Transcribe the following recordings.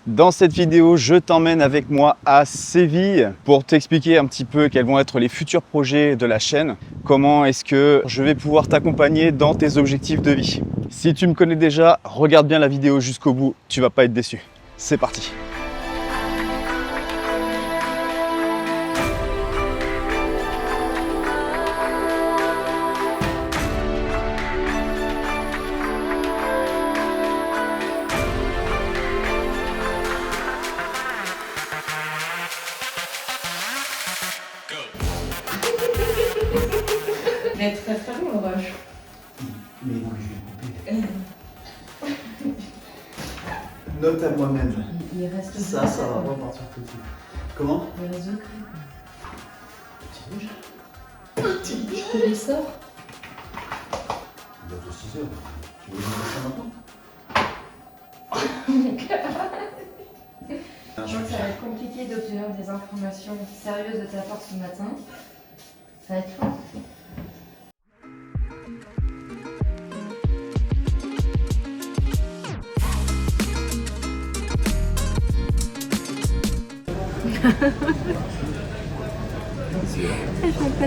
Dans cette vidéo, je t'emmène avec moi à Séville pour t'expliquer un petit peu quels vont être les futurs projets de la chaîne, comment est-ce que je vais pouvoir t'accompagner dans tes objectifs de vie. Si tu me connais déjà, regarde bien la vidéo jusqu'au bout, tu vas pas être déçu. C'est parti! Mais très très bon l'orage. Mais non, je vais couper. Note à moi-même. Il reste Ça va pas partir tout de suite. Comment? Il reste deux clés. Petit rouge. Je te les sors. Il est bientôt 6 heures. Tu veux me faire maintenant? Je crois que ça va être compliqué d'obtenir des informations sérieuses de ta part ce matin. Ça va être fun.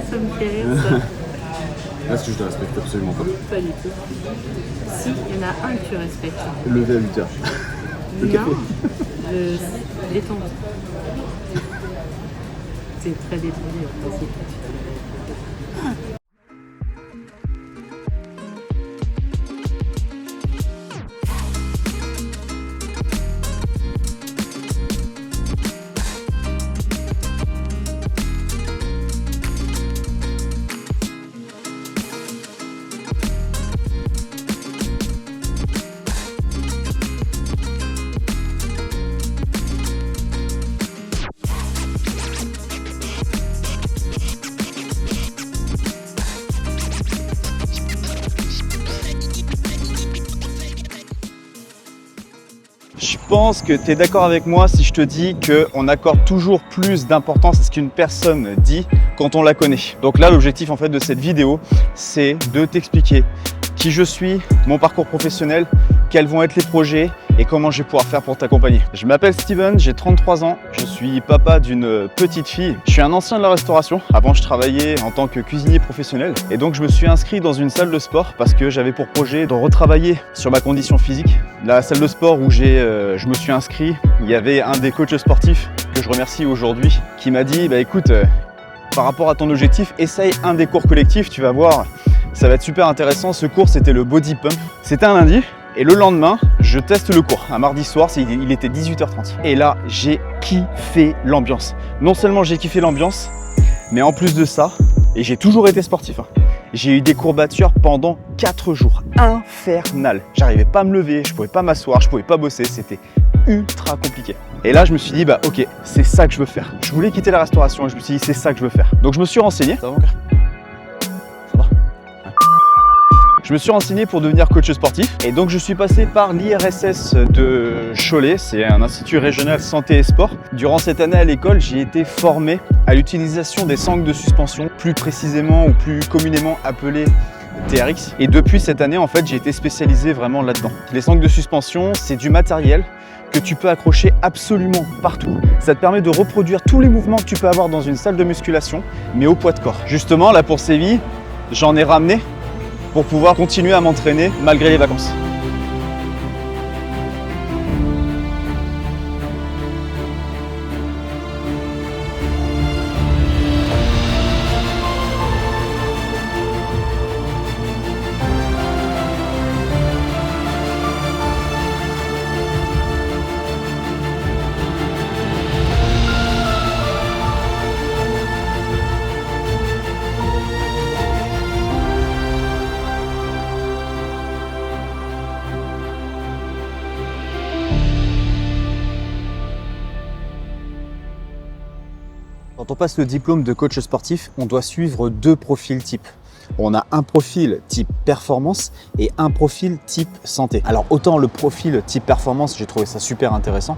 Ça me fait rire ça. Est-ce que je te respecte absolument pas? Pas du tout. Si, il y en a un que tu respectes. Levé à 8 heures. Non, le détente. C'est très détendu en principe. Je pense que tu es d'accord avec moi si je te dis qu'on accorde toujours plus d'importance à ce qu'une personne dit quand on la connaît. Donc là, l'objectif en fait de cette vidéo, c'est de t'expliquer qui je suis, mon parcours professionnel, quels vont être les projets et comment je vais pouvoir faire pour t'accompagner. Je m'appelle Steven, j'ai 33 ans, je suis papa d'une petite fille. Je suis un ancien de la restauration. Avant, je travaillais en tant que cuisinier professionnel et donc je me suis inscrit dans une salle de sport parce que j'avais pour projet de retravailler sur ma condition physique. La salle de sport où je me suis inscrit, il y avait un des coachs sportifs que je remercie aujourd'hui qui m'a dit écoute, par rapport à ton objectif, essaye un des cours collectifs, tu vas voir, ça va être super intéressant. Ce cours, c'était le body pump. C'était un lundi. Et le lendemain, je teste le cours. Un mardi soir, il était 18h30. Et là, j'ai kiffé l'ambiance. Non seulement j'ai kiffé l'ambiance, mais en plus de ça, et j'ai toujours été sportif, j'ai eu des courbatures pendant 4 jours. Infernal. J'arrivais pas à me lever, je pouvais pas m'asseoir, je pouvais pas bosser. C'était ultra compliqué. Et là, je me suis dit, ok, c'est ça que je veux faire. Je voulais quitter la restauration et je me suis dit, c'est ça que je veux faire. Donc, je me suis renseigné. Ça va, mon cœur ? Ça va ? Je me suis renseigné pour devenir coach sportif et donc je suis passé par l'IRSS de Cholet, c'est un institut régional santé et sport. Durant cette année à l'école, j'ai été formé à l'utilisation des sangles de suspension, plus précisément ou plus communément appelées TRX. Et depuis cette année, en fait, j'ai été spécialisé vraiment là-dedans. Les sangles de suspension, c'est du matériel que tu peux accrocher absolument partout. Ça te permet de reproduire tous les mouvements que tu peux avoir dans une salle de musculation, mais au poids de corps. Justement, là pour Séville, j'en ai ramené pour pouvoir continuer à m'entraîner malgré les vacances. Quand on passe le diplôme de coach sportif, on doit suivre deux profils types. On a un profil type performance et un profil type santé. Alors autant le profil type performance, j'ai trouvé ça super intéressant,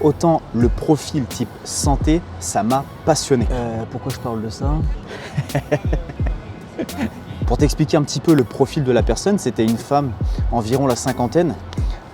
autant le profil type santé, ça m'a passionné. Pourquoi je parle de ça? Pour t'expliquer un petit peu le profil de la personne, c'était une femme environ la cinquantaine,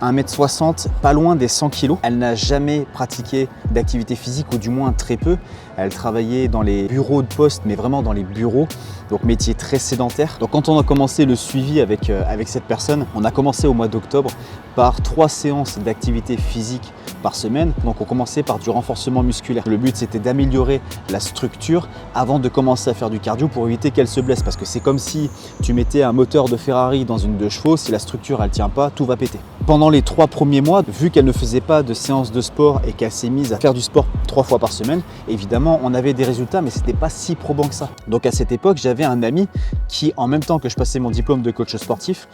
1m60, pas loin des 100 kg. Elle n'a jamais pratiqué d'activité physique, ou du moins très peu. Elle travaillait dans les bureaux de poste, mais vraiment dans les bureaux, donc métier très sédentaire. Donc quand on a commencé le suivi avec cette personne, on a commencé au mois d'octobre par 3 séances d'activité physique par semaine. Donc on commençait par du renforcement musculaire. Le but, c'était d'améliorer la structure avant de commencer à faire du cardio pour éviter qu'elle se blesse, parce que c'est comme si tu mettais un moteur de Ferrari dans une 2 chevaux, si la structure elle tient pas, tout va péter. Pendant les 3 premiers mois, vu qu'elle ne faisait pas de séances de sport et qu'elle s'est mise à faire du sport 3 fois par semaine, évidemment on avait des résultats, mais c'était pas si probant que ça. Donc à cette époque, j'avais un ami qui, en même temps que je passais mon diplôme de coach sportif,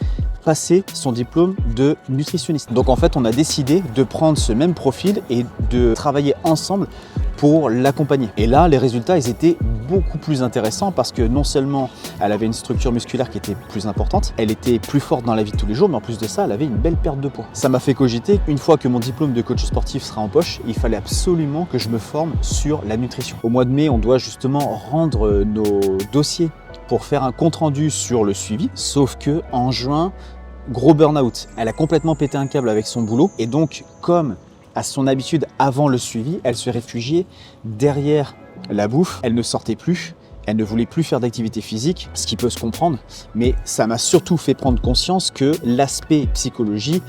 passait son diplôme de nutritionniste. Donc en fait, on a décidé de prendre ce même profil et de travailler ensemble pour l'accompagner. Et là, les résultats, ils étaient beaucoup plus intéressants parce que non seulement elle avait une structure musculaire qui était plus importante, elle était plus forte dans la vie de tous les jours, mais en plus de ça, elle avait une belle perte de poids. Ça m'a fait cogiter, une fois que mon diplôme de coach sportif sera en poche, il fallait absolument que je me forme sur la nutrition. Au mois de mai, on doit justement rendre nos dossiers pour faire un compte-rendu sur le suivi, sauf que en juin, gros burn-out. Elle a complètement pété un câble avec son boulot, et donc comme à son habitude avant le suivi, elle se réfugiait derrière la bouffe, elle ne sortait plus, elle ne voulait plus faire d'activité physique, ce qui peut se comprendre, mais ça m'a surtout fait prendre conscience que l'aspect psychologie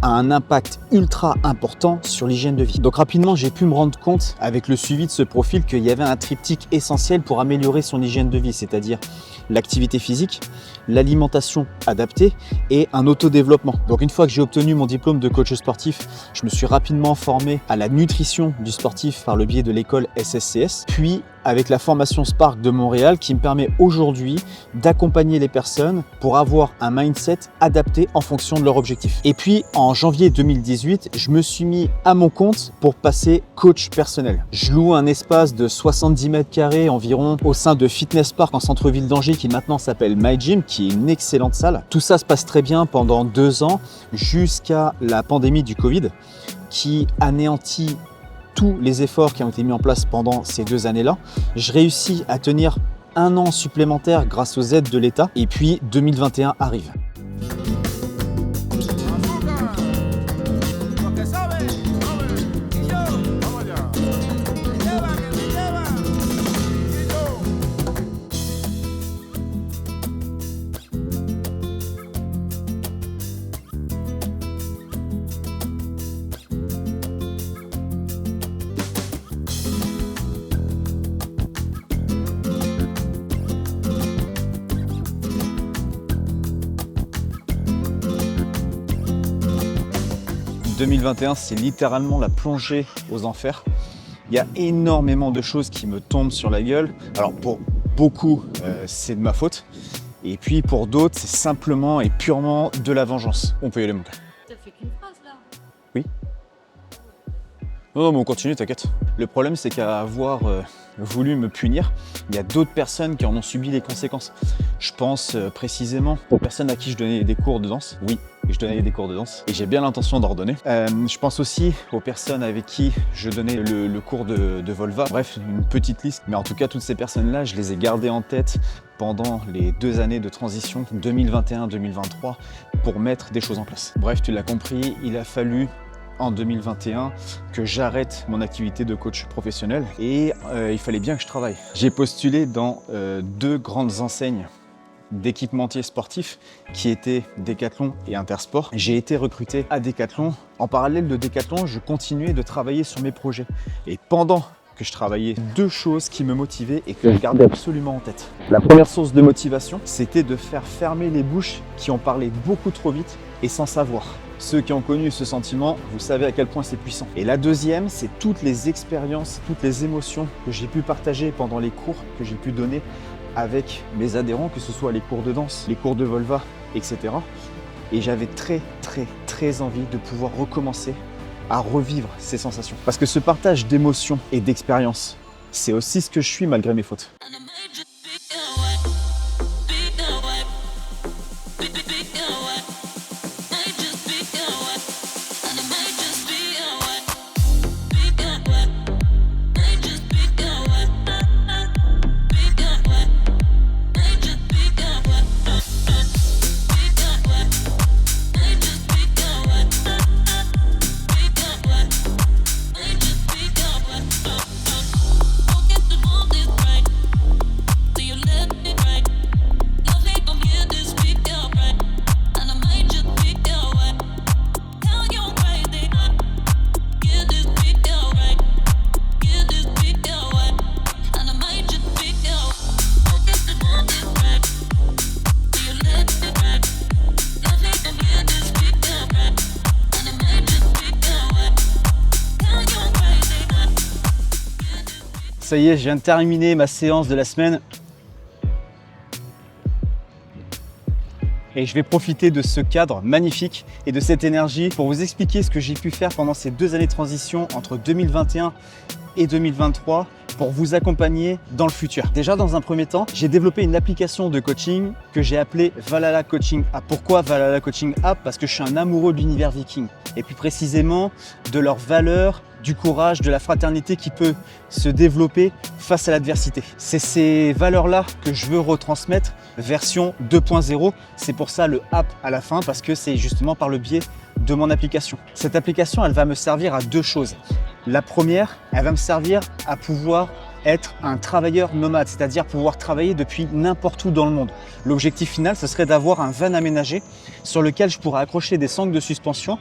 a un impact ultra important sur l'hygiène de vie. Donc rapidement, j'ai pu me rendre compte avec le suivi de ce profil qu'il y avait un triptyque essentiel pour améliorer son hygiène de vie, c'est-à-dire l'activité physique, l'alimentation adaptée et un autodéveloppement. Donc une fois que j'ai obtenu mon diplôme de coach sportif, je me suis rapidement formé à la nutrition du sportif par le biais de l'école SSCS, puis avec la formation Spark de Montréal qui me permet aujourd'hui d'accompagner les personnes pour avoir un mindset adapté en fonction de leur objectif. Et puis en janvier 2018, je me suis mis à mon compte pour passer coach personnel. Je loue un espace de 70 mètres carrés environ au sein de Fitness Park en centre-ville d'Angers qui maintenant s'appelle My Gym, qui est une excellente salle. Tout ça se passe très bien pendant 2 ans jusqu'à la pandémie du Covid qui anéantit tous les efforts qui ont été mis en place pendant ces 2 années-là. Je réussis à tenir 1 an supplémentaire grâce aux aides de l'État et puis 2021 arrive. « 2021, c'est littéralement la plongée aux enfers. Il y a énormément de choses qui me tombent sur la gueule. Alors pour beaucoup, c'est de ma faute. Et puis pour d'autres, c'est simplement et purement de la vengeance. On peut y aller, mon gars. T'as fait qu'une phrase là? Oui. Non, mais on continue, t'inquiète. Le problème, c'est qu'à avoir voulu me punir, il y a d'autres personnes qui en ont subi les conséquences. Je pense précisément aux personnes à qui je donnais des cours de danse. Oui, je donnais des cours de danse et j'ai bien l'intention d'en redonner. Je pense aussi aux personnes avec qui je donnais le cours de Volva. Bref, une petite liste. Mais en tout cas, toutes ces personnes-là, je les ai gardées en tête pendant les 2 années de transition 2021-2023 pour mettre des choses en place. Bref, tu l'as compris, il a fallu en 2021 que j'arrête mon activité de coach professionnel et il fallait bien que je travaille. J'ai postulé dans 2 grandes enseignes d'équipementiers sportifs qui étaient Decathlon et Intersport. J'ai été recruté à Decathlon. En parallèle de Decathlon, je continuais de travailler sur mes projets. Et pendant que je travaillais, 2 choses qui me motivaient et que je gardais absolument en tête. La première source de motivation, c'était de faire fermer les bouches qui ont parlé beaucoup trop vite et sans savoir. Ceux qui ont connu ce sentiment, vous savez à quel point c'est puissant. Et la deuxième, c'est toutes les expériences, toutes les émotions que j'ai pu partager pendant les cours que j'ai pu donner avec mes adhérents, que ce soit les cours de danse, les cours de Volva, etc. Et j'avais très envie de pouvoir recommencer à revivre ces sensations. Parce que ce partage d'émotions et d'expériences, c'est aussi ce que je suis malgré mes fautes. Ça y est, je viens de terminer ma séance de la semaine. Et je vais profiter de ce cadre magnifique et de cette énergie pour vous expliquer ce que j'ai pu faire pendant ces 2 années de transition entre 2021 et 2023 pour vous accompagner dans le futur. Déjà, dans un premier temps, j'ai développé une application de coaching que j'ai appelée Valhalla Coaching App. Pourquoi Valhalla Coaching App? Parce que je suis un amoureux de l'univers viking et plus précisément de leurs valeurs, du courage, de la fraternité qui peut se développer face à l'adversité. C'est ces valeurs-là que je veux retransmettre version 2.0. C'est pour ça le app à la fin, parce que c'est justement par le biais de mon application. Cette application, elle va me servir à 2 choses. La première, elle va me servir à pouvoir être un travailleur nomade, c'est-à-dire pouvoir travailler depuis n'importe où dans le monde. L'objectif final, ce serait d'avoir un van aménagé sur lequel je pourrais accrocher des sangles de suspension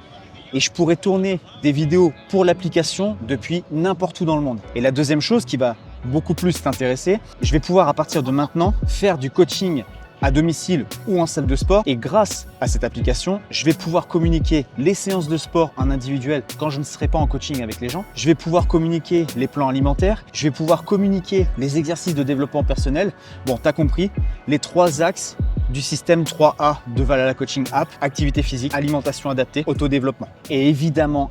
et je pourrais tourner des vidéos pour l'application depuis n'importe où dans le monde. Et la deuxième chose qui va beaucoup plus t'intéresser, je vais pouvoir à partir de maintenant faire du coaching à domicile ou en salle de sport. Et grâce à cette application, je vais pouvoir communiquer les séances de sport en individuel quand je ne serai pas en coaching avec les gens. Je vais pouvoir communiquer les plans alimentaires. Je vais pouvoir communiquer les exercices de développement personnel. Bon, tu as compris, les 3 axes du système 3A de Valhalla Coaching App: activité physique, alimentation adaptée, autodéveloppement. Et évidemment,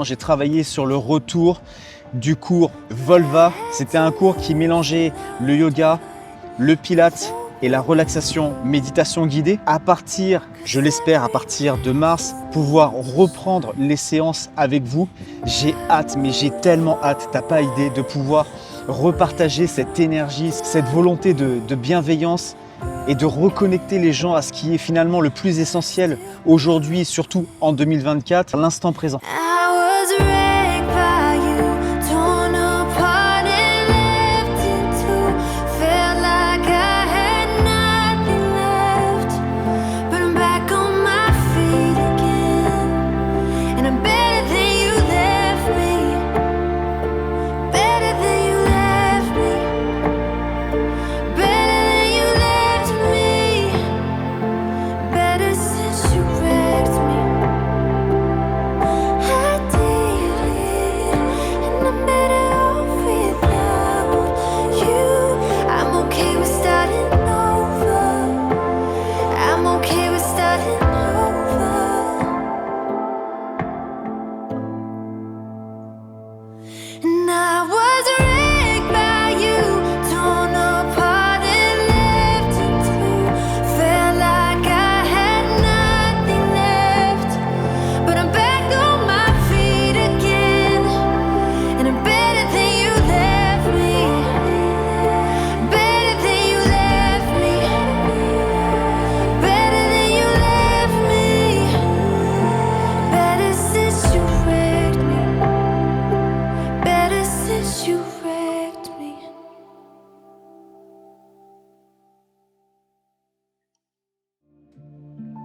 j'ai travaillé sur le retour du cours Volva. C'était un cours qui mélangeait le yoga, le pilate et la relaxation, méditation guidée. À partir, je l'espère, à partir de mars, pouvoir reprendre les séances avec vous. J'ai hâte, mais j'ai tellement hâte, t'as pas idée, de pouvoir repartager cette énergie, cette volonté de bienveillance et de reconnecter les gens à ce qui est finalement le plus essentiel aujourd'hui, surtout en 2024, l'instant présent.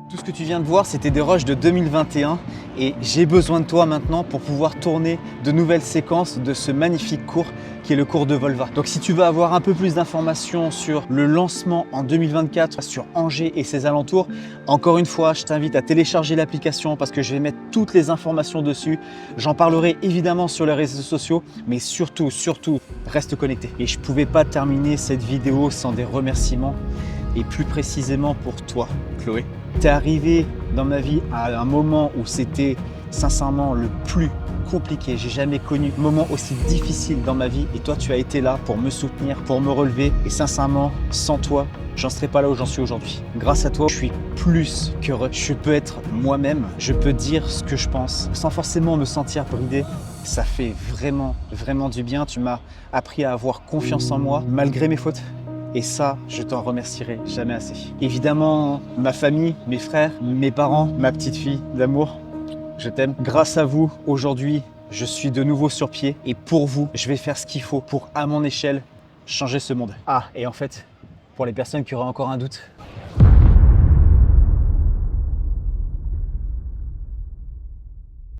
Tout ce que tu viens de voir, c'était des rushs de 2021 et j'ai besoin de toi maintenant pour pouvoir tourner de nouvelles séquences de ce magnifique cours qui est le cours de Volva. Donc si tu veux avoir un peu plus d'informations sur le lancement en 2024 sur Angers et ses alentours, encore une fois, je t'invite à télécharger l'application parce que je vais mettre toutes les informations dessus. J'en parlerai évidemment sur les réseaux sociaux, mais surtout, reste connecté. Et je ne pouvais pas terminer cette vidéo sans des remerciements et plus précisément pour toi, Chloé. T'es arrivé dans ma vie à un moment où c'était sincèrement le plus compliqué. J'ai jamais connu un moment aussi difficile dans ma vie et toi tu as été là pour me soutenir, pour me relever et sincèrement sans toi j'en serais pas là où j'en suis aujourd'hui. Grâce à toi, je suis plus qu'heureux. Je peux être moi-même, je peux dire ce que je pense sans forcément me sentir bridé. Ça fait vraiment du bien. Tu m'as appris à avoir confiance en moi malgré mes fautes. Et ça, je t'en remercierai jamais assez. Évidemment, ma famille, mes frères, mes parents, ma petite fille d'amour, je t'aime. Grâce à vous, aujourd'hui, je suis de nouveau sur pied. Et pour vous, je vais faire ce qu'il faut pour, à mon échelle, changer ce monde. Ah, et en fait, pour les personnes qui auraient encore un doute,